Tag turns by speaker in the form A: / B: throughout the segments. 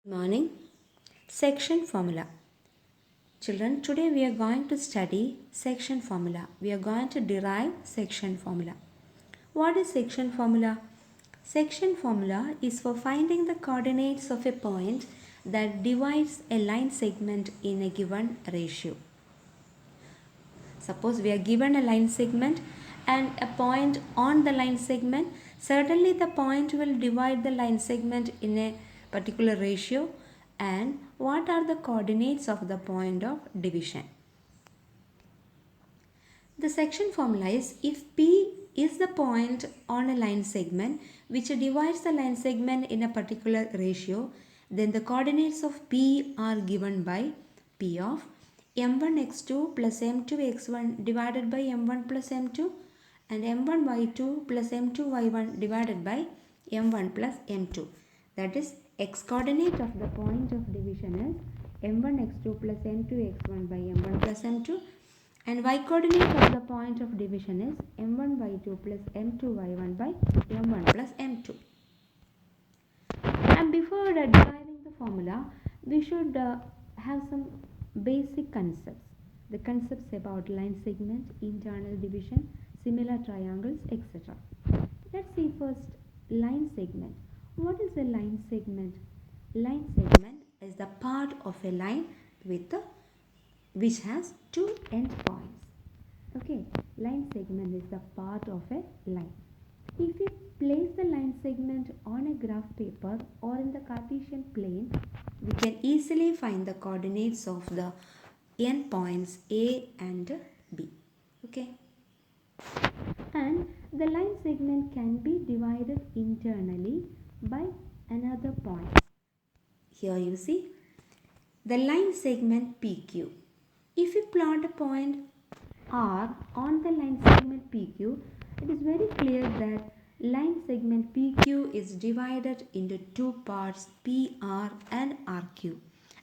A: Morning. Section formula. Children, today we are going to study section formula. We are going to derive section formula. What is section formula? Section formula is for finding the coordinates of a point that divides a line segment in a given ratio. Suppose we are given a line segment and a point on the line segment, certainly the point will divide the line segment in a particular ratio. And what are the coordinates of the point of division? The section formula is if P is the point on a line segment which divides the line segment in a particular ratio, then the coordinates of P are given by P of m1x2 plus m2x1 divided by m1 plus m2 and m1y2 plus m2y1 divided by m1 plus m2. That is, x coordinate of the point of division is m1x2 plus m2x1 by m1 plus m2, and y coordinate of the point of division is m1y2 plus m2y1 by m1 plus m2. And before deriving the formula, we should have some basic concepts. The concepts about line segment, internal division, similar triangles, etc. Let's see first line segment. What is a line segment? Line segment is the part of a line which has two endpoints. Okay, line segment is the part of a line. If we place the line segment on a graph paper or in the Cartesian plane, we can easily find the coordinates of the endpoints A and B. Okay. And the line segment can be divided internally by another point. Here you see the line segment PQ. If we plot a point R on the line segment PQ, it is very clear that line segment PQ is divided into two parts PR and RQ,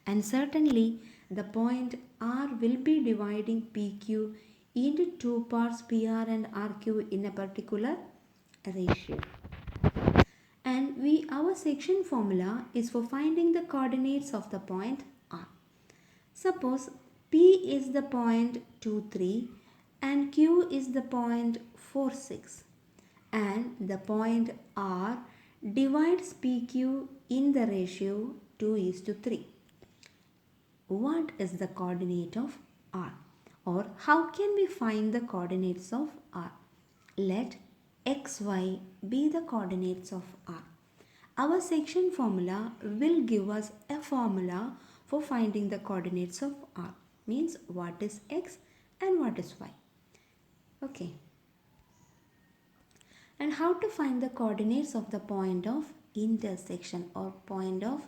A: and certainly the point R will be dividing PQ into two parts PR and RQ in a particular ratio. And our section formula is for finding the coordinates of the point R. Suppose P is the point 2, 3 and Q is the point 4, 6, and the point R divides PQ in the ratio 2:3. What is the coordinate of R, or how can we find the coordinates of R? Let xy be the coordinates of R. Our section formula will give us a formula for finding the coordinates of R. Means what is x and what is y. Okay. And how to find the coordinates of the point of intersection or point of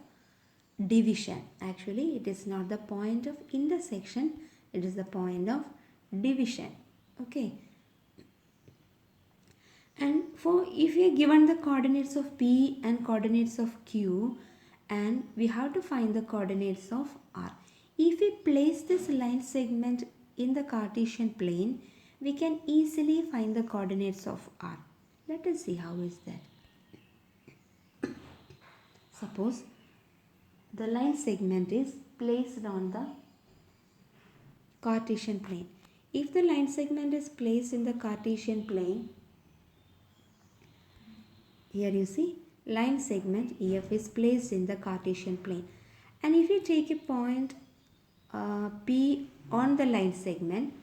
A: division? Actually, it is not the point of intersection, it is the point of division. Okay. And if we are given the coordinates of P and coordinates of Q, and we have to find the coordinates of R. If we place this line segment in the Cartesian plane, we can easily find the coordinates of R. Let us see how is that. Suppose the line segment is placed on the Cartesian plane. If the line segment is placed in the Cartesian plane, here you see line segment EF is placed in the Cartesian plane, and if you take a point P on the line segment,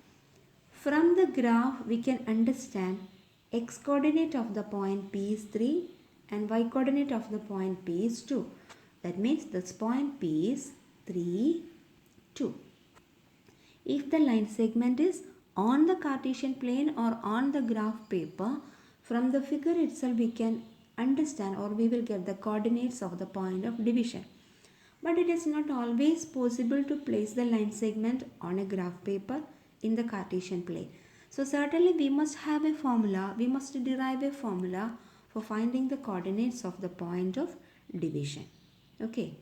A: from the graph we can understand x coordinate of the point P is 3 and y coordinate of the point P is 2. That means this point P is 3, 2. If the line segment is on the Cartesian plane or on the graph paper, from the figure itself we can understand, or we will get the coordinates of the point of division. But it is not always possible to place the line segment on a graph paper in the Cartesian plane. So certainly we must have a formula, we must derive a formula for finding the coordinates of the point of division. Okay.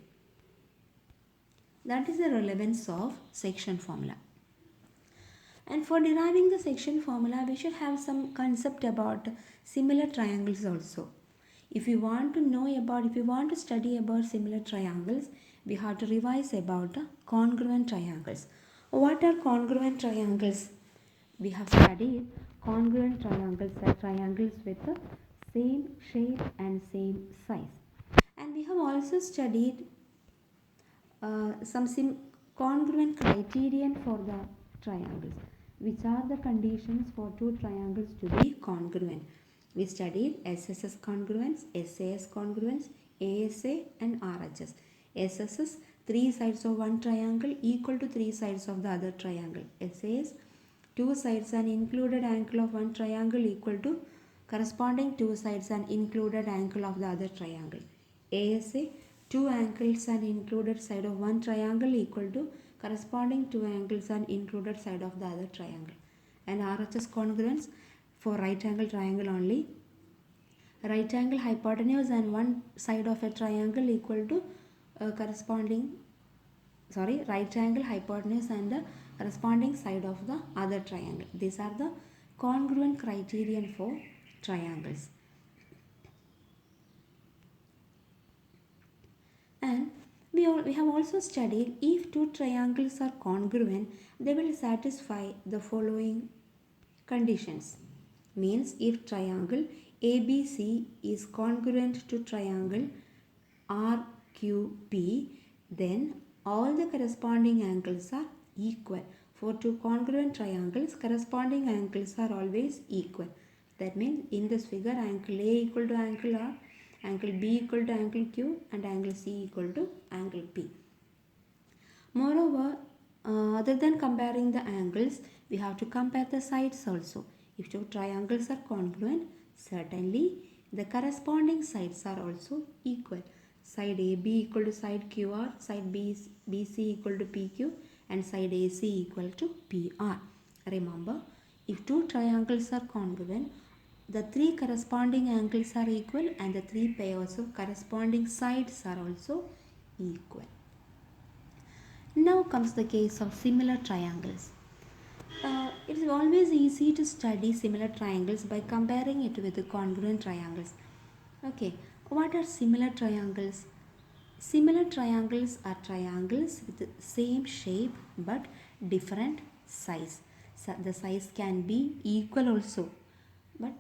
A: That is the relevance of section formula. And for deriving the section formula, we should have some concept about similar triangles also. If you want to study about similar triangles, we have to revise about the congruent triangles. What are congruent triangles? We have studied congruent triangles are triangles with the same shape and same size. And we have also studied some congruent criterion for the triangles, which are the conditions for two triangles to be congruent. We studied SSS congruence, SAS congruence, ASA and RHS. SSS, three sides of one triangle equal to three sides of the other triangle. SAS, two sides and included angle of one triangle equal to corresponding two sides and included angle of the other triangle. ASA, two angles and included side of one triangle equal to corresponding two angles and included side of the other triangle. And RHS congruence, for right angle triangle only, right angle hypotenuse and one side of a triangle equal to right angle hypotenuse and the corresponding side of the other triangle. These are the congruent criterion for triangles. And we have also studied if two triangles are congruent, they will satisfy the following conditions. Means if triangle ABC is congruent to triangle RQP, then all the corresponding angles are equal. For two congruent triangles, corresponding angles are always equal. That means in this figure, angle A equal to angle R, angle B equal to angle Q, and angle C equal to angle P. Moreover, other than comparing the angles, we have to compare the sides also. If two triangles are congruent, certainly the corresponding sides are also equal. Side AB equal to side QR, side BC equal to PQ, and side AC equal to PR. Remember, if two triangles are congruent, the three corresponding angles are equal and the three pairs of corresponding sides are also equal. Now comes the case of similar triangles. It is always easy to study similar triangles by comparing it with the congruent triangles. Okay, what are similar triangles? Similar triangles are triangles with the same shape but different size. So the size can be equal also, but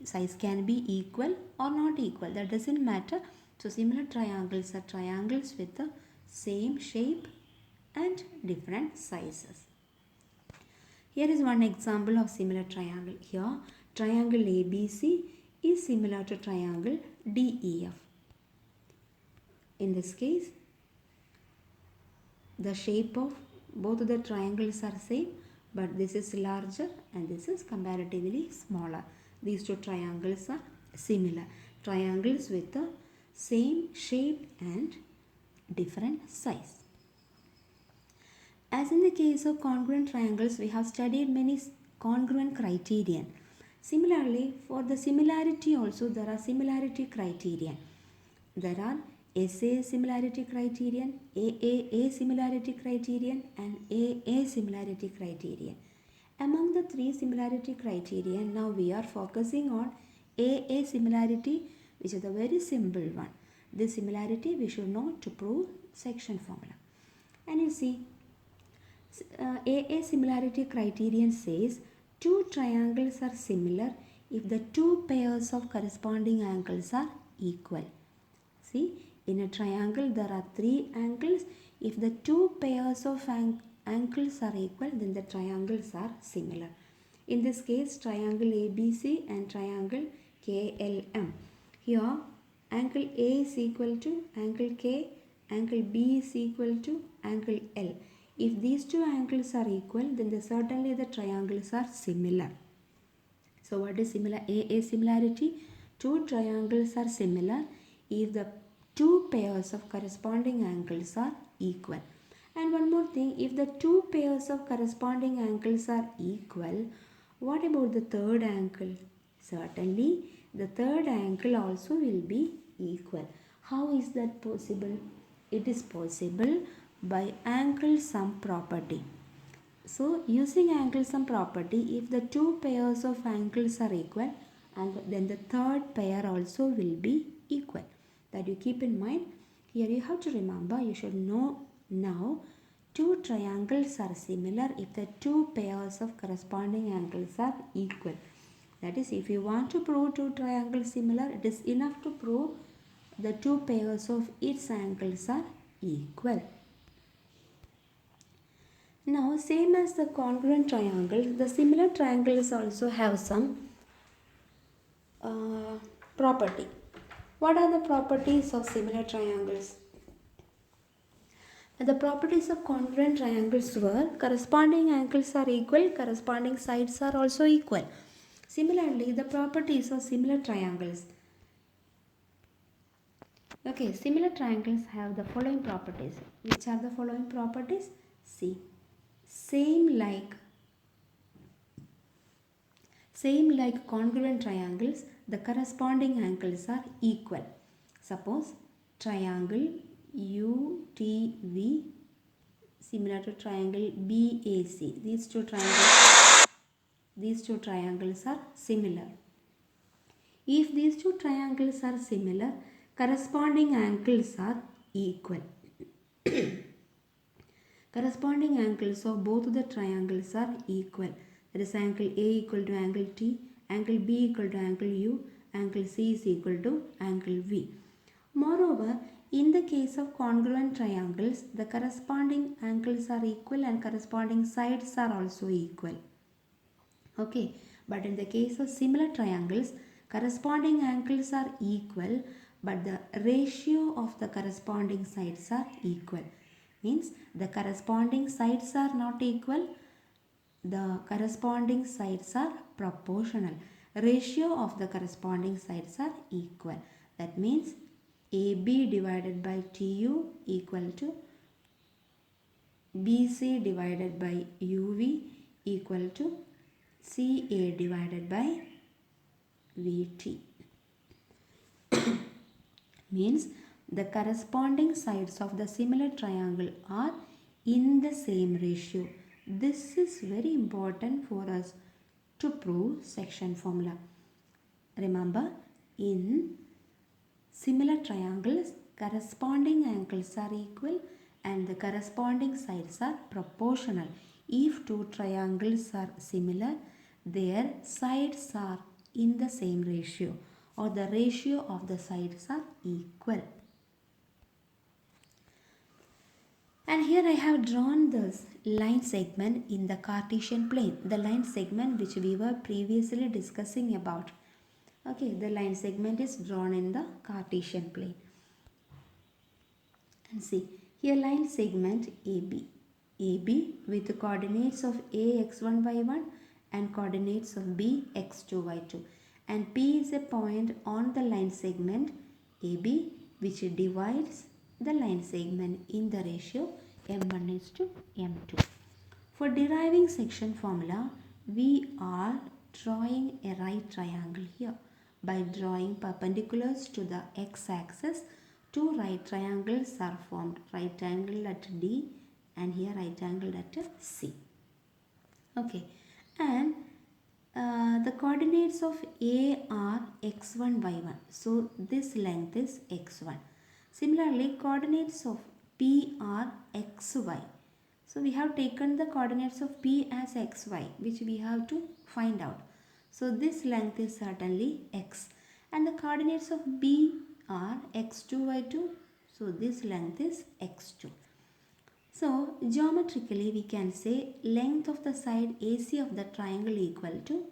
A: size can be equal or not equal, that doesn't matter. So similar triangles are triangles with the same shape and different sizes. Here is one example of similar triangle. Here triangle ABC is similar to triangle DEF. In this case, the shape of both of the triangles are same, but this is larger and this is comparatively smaller. These two triangles are similar. Triangles with the same shape and different size. As in the case of congruent triangles, we have studied many congruent criterion. Similarly, for the similarity also, there are similarity criterion. There are SA similarity criterion, AAA similarity criterion, and AA similarity criterion. Among the three similarity criterion, now we are focusing on AA similarity, which is a very simple one. This similarity we should know to prove section formula. And you see, AA similarity criterion says two triangles are similar if the two pairs of corresponding angles are equal. See, in a triangle there are three angles. If the two pairs of angles are equal, then the triangles are similar. In this case, triangle ABC and triangle KLM. Here, angle A is equal to angle K, angle B is equal to angle L. If these two angles are equal, then certainly the triangles are similar. So what is similar? AA similarity? Two triangles are similar if the two pairs of corresponding angles are equal. And one more thing, if the two pairs of corresponding angles are equal, what about the third angle? Certainly, the third angle also will be equal. How is that possible? It is possible by angle sum property. So, using angle sum property, if the two pairs of angles are equal, and then the third pair also will be equal. That you keep in mind. Here you have to remember, you should know now two triangles are similar if the two pairs of corresponding angles are equal. That is, if you want to prove two triangles similar, it is enough to prove the two pairs of its angles are equal. Now, same as the congruent triangle, the similar triangles also have some property. What are the properties of similar triangles? The properties of congruent triangles were corresponding angles are equal, corresponding sides are also equal. Similarly, the properties of similar triangles. Okay, similar triangles have the following properties. Which are the following properties? See, same like congruent triangles, the corresponding angles are equal. Suppose triangle UTV similar to triangle BAC. These two triangles are similar. If these two triangles are similar, corresponding angles are equal. Corresponding angles of both the triangles are equal. That is, angle A equal to angle T, angle B equal to angle U, angle C is equal to angle V. Moreover, in the case of congruent triangles, the corresponding angles are equal and corresponding sides are also equal. Okay, but in the case of similar triangles, corresponding angles are equal, but the ratio of the corresponding sides are equal. Means the corresponding sides are not equal, the corresponding sides are proportional. Ratio of the corresponding sides are equal. That means AB divided by TU equal to BC divided by UV equal to CA divided by VT. Means the corresponding sides of the similar triangle are in the same ratio. This is very important for us to prove section formula. Remember, in similar triangles, corresponding angles are equal and the corresponding sides are proportional. If two triangles are similar, their sides are in the same ratio, or the ratio of the sides are equal. And here I have drawn this line segment in the Cartesian plane, the line segment which we were previously discussing about. Okay, the line segment is drawn in the Cartesian plane. And see, here line segment AB. AB with the coordinates of A x1 y1 and coordinates of B x2 y2. And P is a point on the line segment AB which divides the line segment in the ratio m1 is to m2. For deriving section formula, we are drawing a right triangle here. By drawing perpendiculars to the x-axis, two right triangles are formed. Right angle at D and here right angle at C. Okay, and the coordinates of A are x1, y1. So this length is x1. Similarly, coordinates of P are xy. So we have taken the coordinates of P as xy, which we have to find out. So this length is certainly x. And the coordinates of B are x2, y2. So this length is x2. So geometrically we can say length of the side AC of the triangle equal to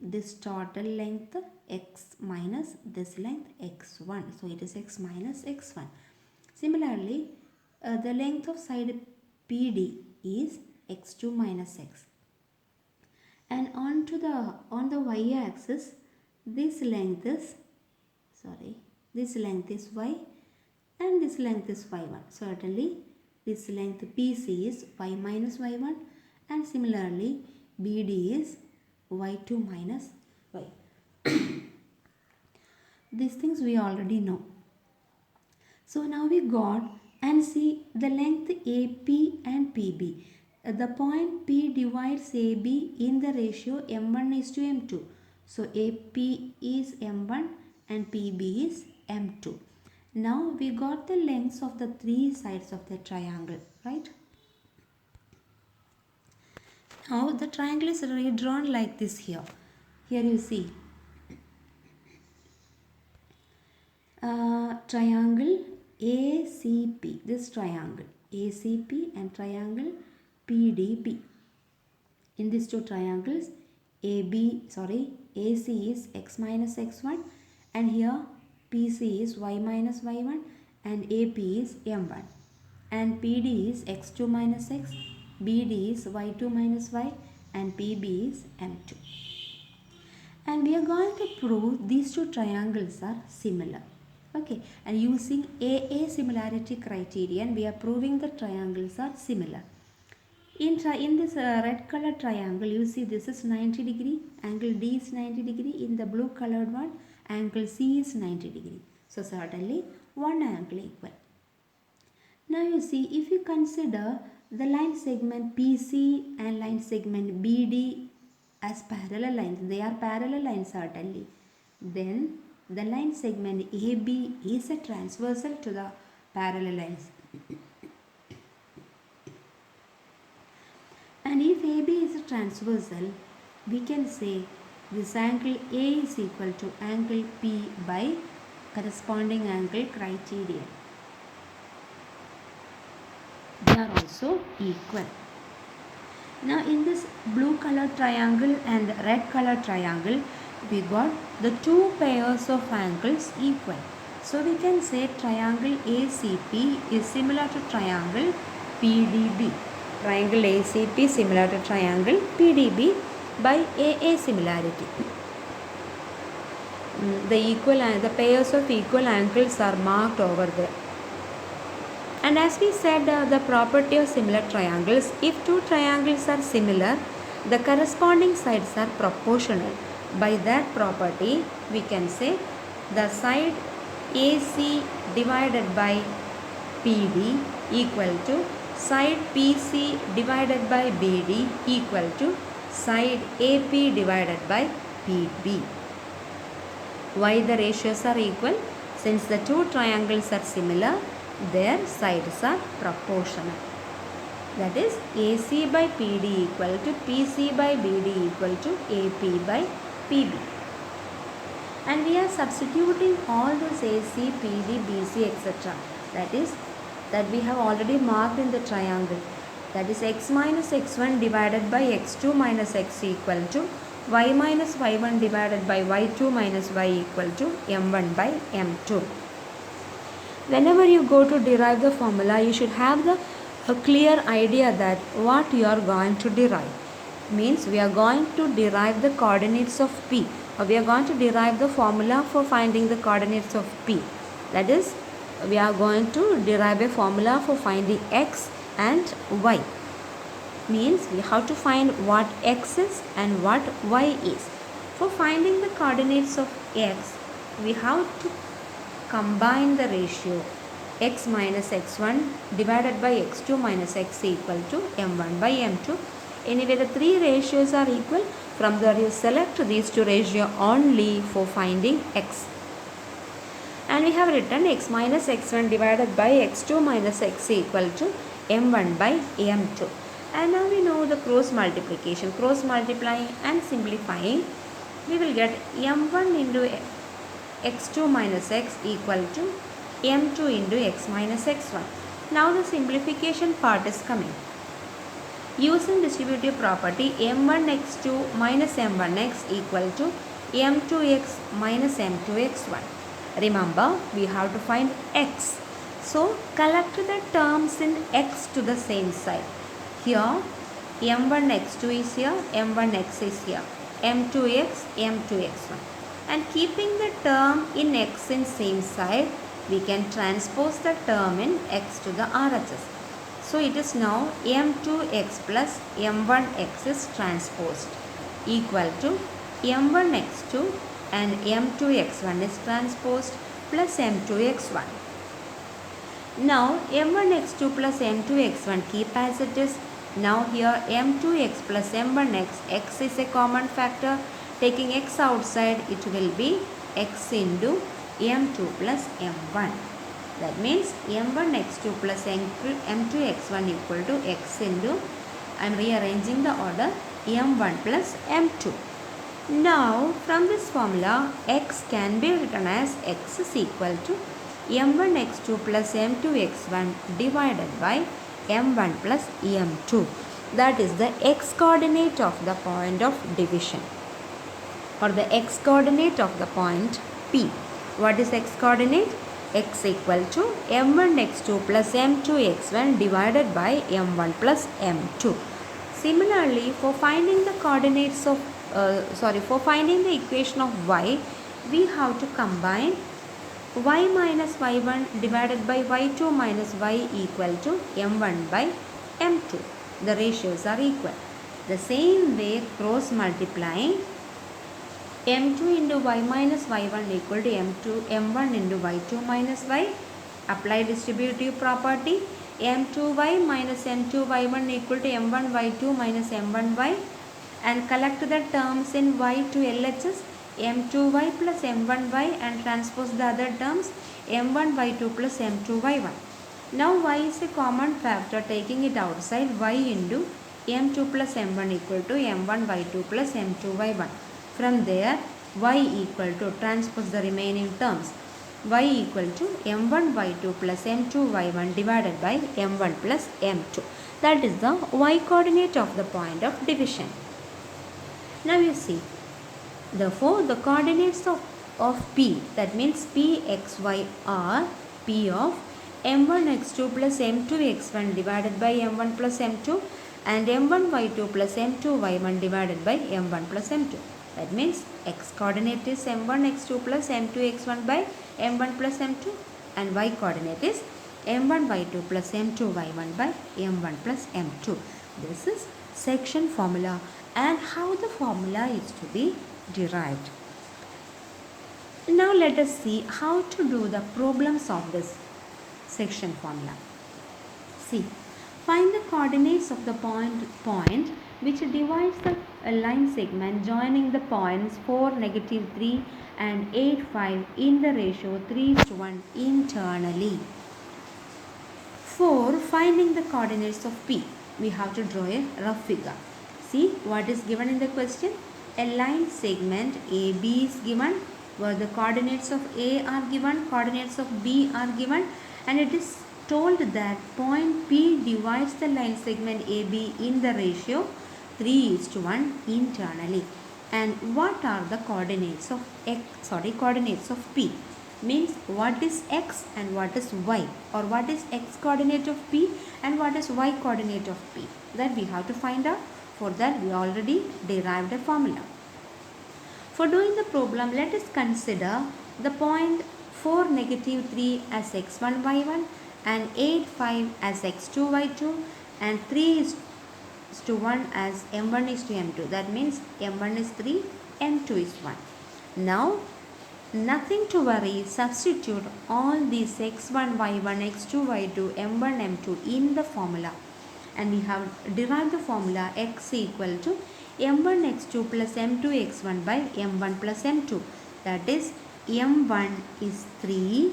A: this total length x minus this length x1. So it is x minus x1. Similarly, the length of side PD is x2 minus x. And on the y-axis, this length is y and this length is y1. Certainly, this length PC is y minus y1 and similarly BD is y2 minus y. These things we already know. So now we got and see the length AP and PB. The point P divides AB in the ratio m1 is to m2. So AP is M1 and PB is M2. Now we got the lengths of the three sides of the triangle, right? Now the triangle is redrawn like this here. Here you see triangle ACP, this triangle ACP and triangle PDB. In these two triangles, AC is x minus x1 and here PC is y minus y1 and AP is m1 and PD is x2 minus x, BD is y2 minus y and PB is m2. And we are going to prove these two triangles are similar. Okay, and using AA similarity criterion, we are proving the triangles are similar. In this red color triangle, you see this is 90 degree, angle D is 90 degree. In the blue colored one, angle C is 90 degree. So certainly one angle equal. Now you see, if you consider the line segment PC and line segment BD as parallel lines, they are parallel lines certainly, then the line segment AB is a transversal to the parallel lines. And if AB is a transversal, we can say this angle A is equal to angle P by corresponding angle criterion. They are also equal. Now in this blue color triangle and red color triangle, we got the two pairs of angles equal. So we can say triangle ACP is similar to triangle PDB. Triangle ACP similar to triangle PDB by AA similarity. The pairs of equal angles are marked over there. And as we said, the property of similar triangles, if two triangles are similar, the corresponding sides are proportional. By that property, we can say the side AC divided by PD equal to side PC divided by BD equal to side AP divided by PB. Why the ratios are equal? Since the two triangles are similar, their sides are proportional. That is AC by PD equal to PC by BD equal to AP by PB. And we are substituting all those AC, PD, BC, etc. That we have already marked in the triangle. That is x minus x1 divided by x2 minus x equal to y minus y1 divided by y2 minus y equal to m1 by m2. Whenever you go to derive the formula, you should have a clear idea that what you are going to derive. Means we are going to derive the coordinates of P, or we are going to derive the formula for finding the coordinates of P. That is, we are going to derive a formula for finding x and y. Means we have to find what x is and what y is. For finding the coordinates of x, we have to combine the ratio x minus x1 divided by x2 minus x equal to m1 by m2. Anyway, the three ratios are equal. From there you select these two ratios only for finding x. And we have written x minus x1 divided by x2 minus x equal to m1 by m2. And now we know the cross multiplication. Cross multiplying and simplifying, we will get m1 into x2 minus x equal to m2 into x minus x1. Now the simplification part is coming. Using distributive property, m1x2 minus m1x equal to m2x minus m2x1. Remember, we have to find x. So collect the terms in x to the same side. Here m1x2 is here, m1x is here, m2x, m2x1. And keeping the term in x in same side, we can transpose the term in x to the RHS. So it is now m2x plus m1x is transposed equal to m1x2 and m2x1 is transposed plus m2x1. Now m1x2 plus m2x1 keep as it is. Now here m2x plus m1x, x is a common factor Taking x outside, it will be x into m2 plus m1. That means m1 x2 plus m2 x1 equal to x into, I am rearranging the order, m1 plus m2. Now from this formula, x can be written as x is equal to m1 x2 plus m2 x1 divided by m1 plus m2. That is the x coordinate of the point of division, or the x coordinate of the point P. What is x coordinate? X equal to m1 x2 plus m2 x1 divided by m1 plus m2. Similarly, for finding the coordinates of for finding the equation of y, we have to combine y minus y1 divided by y2 minus y equal to m1 by m2. The ratios are equal. The same way, cross multiplying m2 into y minus y1 equal to m1 into y2 minus y. Apply distributive property. m2y minus m2y1 equal to m1 y2 minus m1y, and collect the terms in y to LHS, m2y plus m1y, and transpose the other terms m1y2 plus m2y1. Now y is a common factor, taking it outside, y into m2 plus m1 equal to m1y2 plus m2y1. From there, y equal to, transpose the remaining terms, y equal to m1y2 plus m2y1 divided by m1 plus m2. That is the y coordinate of the point of division. Now you see, therefore the coordinates of P, that means P x y are P of m1 x2 plus m2 x1 divided by m1 plus m2 and m1 y2 plus m2 y1 divided by m1 plus m2. That means x coordinate is m1 x2 plus m2 x1 by m1 plus m2, and y coordinate is m1 y2 plus m2 y1 by m1 plus m2. This is section formula and how the formula is to be derived. Now let us see how to do the problems of this section formula. See, find the coordinates of the point which divides the line segment joining the points 4, -3 and 8, 5 in the ratio 3:1 internally. For finding the coordinates of P, we have to draw a rough figure. See what is given in the question. A line segment AB is given, where the coordinates of A are given, coordinates of B are given, and it is told that point P divides the line segment AB in the ratio 3:1 internally. And what are the coordinates of coordinates of P? Means what is x and what is y, or what is x coordinate of P and what is y coordinate of P. That we have to find out. For that we already derived a formula. For doing the problem, let us consider the point 4, -3 as x1 y1 and 8, 5 as x2 y2 and 3:1 as m1 is to m2. That means m1 is 3, m2 is 1. Now nothing to worry, substitute all these x1 y1 x2 y2 m1 m2 in the formula, and we have derived the formula x equal to m1 x2 plus m2 x1 by m1 plus m2. That is, m1 is 3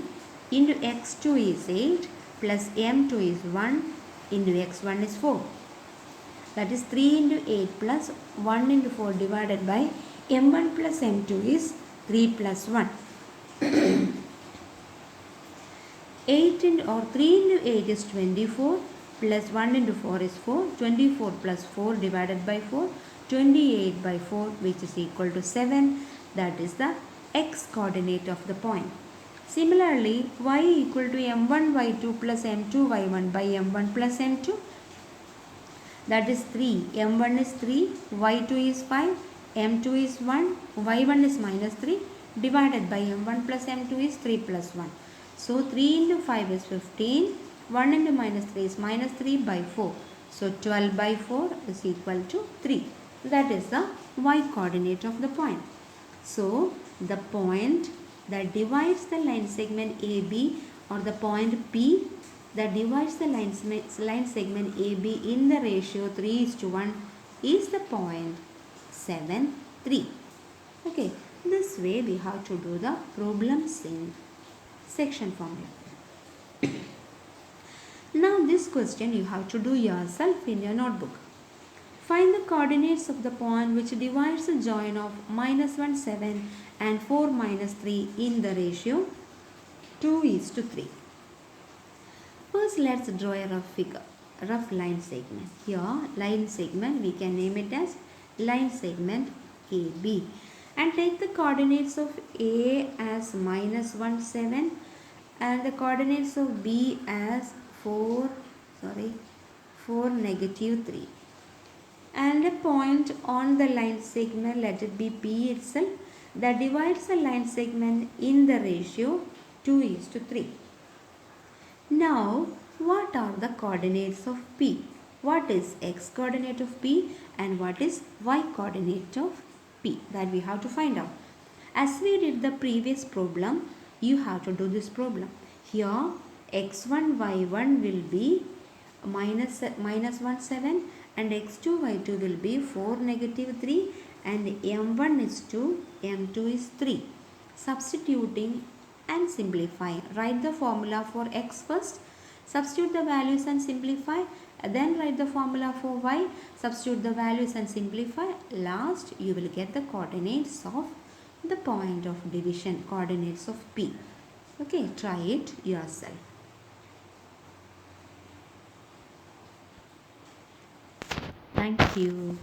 A: into x2 is 8 plus m2 is 1 into x1 is 4. That is 3 into 8 plus 1 into 4 divided by m1 plus m2 is 3 plus 1. 8 into, or 3 into 8 is 24 plus 1 into 4 is 4. 24 plus 4 divided by 4. 28 by 4, which is equal to 7. That is the x coordinate of the point. Similarly, y equal to m1 y2 plus m2 y1 by m1 plus m2. That is 3. m1 is 3, y2 is 5, m2 is 1, y1 is -3 divided by m1 plus m2 is 3 plus 1. So 3 into 5 is 15. 1 into -3 is -3 by 4. So 12 by 4 is equal to 3. That is the y coordinate of the point. So the point that divides the line segment AB, or the point P that divides the line segment AB in the ratio 3:1 is the point 7, 3. Okay, this way we have to do the problems in section formula. Now this question you have to do yourself in your notebook. Find the coordinates of the point which divides the join of -1, 7 and 4, -3 in the ratio 2:3. First, let's draw a rough figure, rough line segment. Here, line segment, we can name it as line segment AB. And take the coordinates of A as -1, 7 and the coordinates of B as 4, 3. And a point on the line segment, let it be P itself, that divides the line segment in the ratio 2:3. Now, what are the coordinates of P? What is x coordinate of P and what is y coordinate of P? That we have to find out. As we did the previous problem, you have to do this problem. Here, x1, y1 will be -1, 7 and x2, y2 will be 4, -3 and m1 is 2, m2 is 3. Substituting and simplifying. Write the formula for x first, substitute the values and simplify, then write the formula for y, substitute the values and simplify. Last you will get the coordinates of the point of division, coordinates of P. Okay, try it yourself. Thank you.